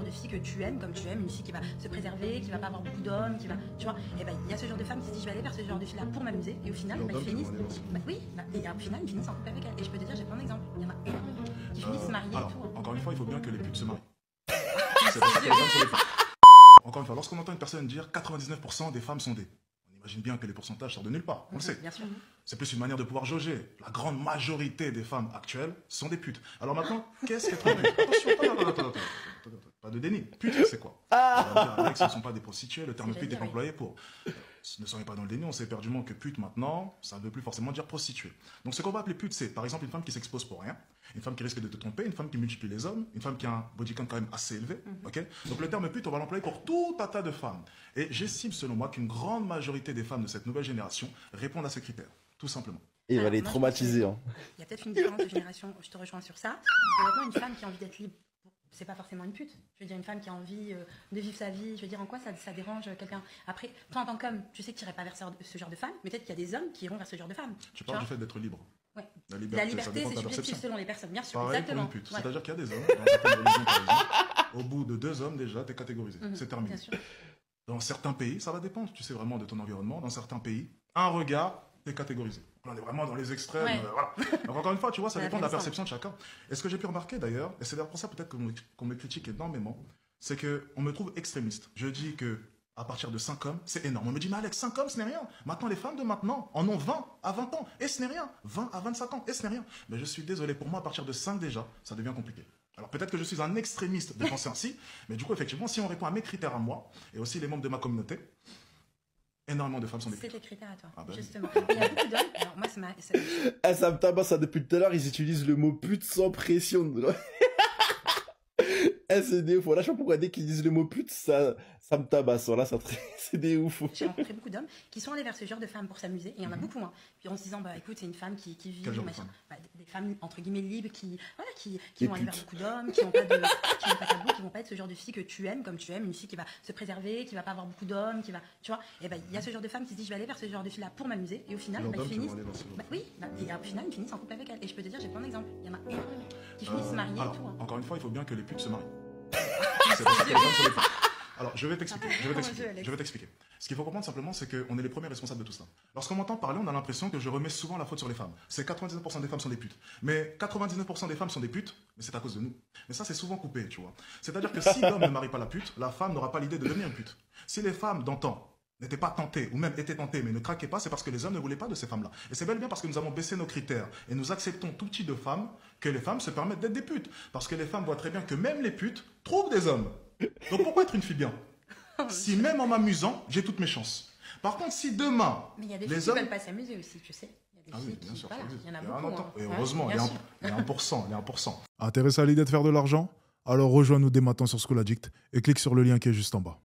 genre de fille que tu aimes, comme tu aimes une fille qui va se préserver, qui va pas avoir beaucoup d'hommes, qui va, tu vois, et ben il y a ce genre de femme qui se dit je vais aller vers ce genre de fille là pour m'amuser, et au final ils finissent, et au final ils finissent en couple avec elle. Et je peux te dire, j'ai plein d'exemples, il y en a énormément qui finissent mariés alors, et tout. encore une fois, il faut bien que les putes se marient. C'est pour ça que les hommes sont des putes. Encore une fois, lorsqu'on entend une personne dire 99% des femmes sont des, on imagine bien que les pourcentages sortent de nulle part, on le sait. Bien sûr. C'est plus une manière de pouvoir jauger. La grande majorité des femmes actuelles sont des putes. Alors maintenant, qu'est-ce qu'être une pute? Attention, attends, pas de déni. Pute, c'est quoi? Alex, ce ne sont pas des prostituées. Le terme pute est employé pour... Ne soyez pas dans le déni, on sait éperdument que pute maintenant, ça ne veut plus forcément dire prostituée. Donc ce qu'on va appeler pute, c'est par exemple une femme qui s'expose pour rien, une femme qui risque de te tromper, une femme qui multiplie les hommes, une femme qui a un body count quand même assez élevé. Okay, donc le terme pute, on va l'employer pour tout un tas de femmes. Et j'estime selon moi qu'une grande majorité des femmes de cette nouvelle génération répondent à ces critères, tout simplement. Et il va les traumatiser. Hein. Il y a peut-être une différence de génération, je te rejoins sur ça. Honnêtement, une femme qui a envie d'être libre, c'est pas forcément une pute. Je veux dire, une femme qui a envie de vivre sa vie, je veux dire, en quoi ça dérange quelqu'un? Après, toi en tant qu'homme, tu sais que tu n'irais pas vers ce genre de femme, mais peut-être qu'il y a des hommes qui iront vers ce genre de femme. Tu parles du fait d'être libre. Ouais. La liberté, c'est subjectif selon les personnes, bien sûr. Pareil exactement. pour une pute. Ouais. C'est-à-dire qu'il y a des hommes, dans certaines religions par exemple, au bout de 2 hommes déjà, tu es catégorisé. C'est terminé. Bien sûr. Dans certains pays, ça va dépendre, tu sais vraiment de ton environnement. Dans certains pays, un regard, tu es catégorisé. On est vraiment dans les extrêmes. Ouais. Voilà. Donc encore une fois, tu vois, ça dépend de la perception de chacun. Et ce que j'ai pu remarquer d'ailleurs, et c'est d'ailleurs pour ça peut-être qu'on me critique énormément, c'est qu'on me trouve extrémiste. Je dis que à partir de 5 hommes, c'est énorme. On me dit, mais Alex, 5 hommes, ce n'est rien. Maintenant, les femmes de maintenant en ont 20 à 20 ans, et ce n'est rien. 20 à 25 ans, et ce n'est rien. Mais je suis désolé, pour moi, à partir de 5 déjà, ça devient compliqué. Alors peut-être que je suis un extrémiste de penser ainsi, mais du coup, effectivement, si on répond à mes critères à moi, et aussi les membres de ma communauté, énormément de femmes sont des putes. C'est tes critères à toi, Ah ben justement. Il y a beaucoup d'hommes, alors moi, ça me tabasse, ça, depuis tout à l'heure, ils utilisent le mot pute sans pression. C'est des ouf. Là, je sais pas pourquoi dès qu'ils disent le mot pute, ça me tabasse. Là, c'est des ouf. J'ai rencontré beaucoup d'hommes qui sont allés vers ce genre de femmes pour s'amuser, et il y en a beaucoup moins. Puis en se disant, bah écoute, c'est une femme qui vit, machin. Bah, des femmes entre guillemets libres qui vont aller vers beaucoup d'hommes, qui n'ont pas tabou, qui vont pas être ce genre de fille que tu aimes, comme tu aimes, une fille qui va se préserver, qui va pas avoir beaucoup d'hommes, qui va, tu vois. Et ben il y a ce genre de femme qui se dit, je vais aller vers ce genre de fille là pour m'amuser, et au final, ils finissent. Et au final, ils finissent en couple avec elle. Et je peux te dire, j'ai plein d'exemples. Il y en a énormément qui finissent mariés et tout. Encore une fois, il faut bien que les putes se marient. C'est pour ça que les hommes sont des putes. Alors, je vais t'expliquer. Ce qu'il faut comprendre simplement, c'est qu'on est les premiers responsables de tout ça. Lorsqu'on m'entend parler, on a l'impression que je remets souvent la faute sur les femmes. C'est 99% des femmes sont des putes. Mais 99% des femmes sont des putes, mais c'est à cause de nous. Mais ça, c'est souvent coupé, tu vois. C'est-à-dire que si l'homme ne marie pas la pute, la femme n'aura pas l'idée de devenir une pute. Si les femmes d'antan n'étaient pas tentées, ou même étaient tentées, mais ne craquaient pas, c'est parce que les hommes ne voulaient pas de ces femmes-là. Et c'est bel et bien parce que nous avons baissé nos critères et nous acceptons tout type de femmes que les femmes se permettent d'être des putes. Parce que les femmes voient très bien que même les putes trouvent des hommes. Donc pourquoi être une fille bien? Si même en m'amusant, j'ai toutes mes chances. Par contre, si demain... Mais il y a des filles qui ne veulent pas s'amuser aussi, tu sais. Ah oui, bien sûr. Voilà, il y en a beaucoup. Et heureusement, il y a 1%. Intéressé à l'idée de faire de l'argent? Alors rejoins-nous dès maintenant sur School Addict et clique sur le lien qui est juste en bas.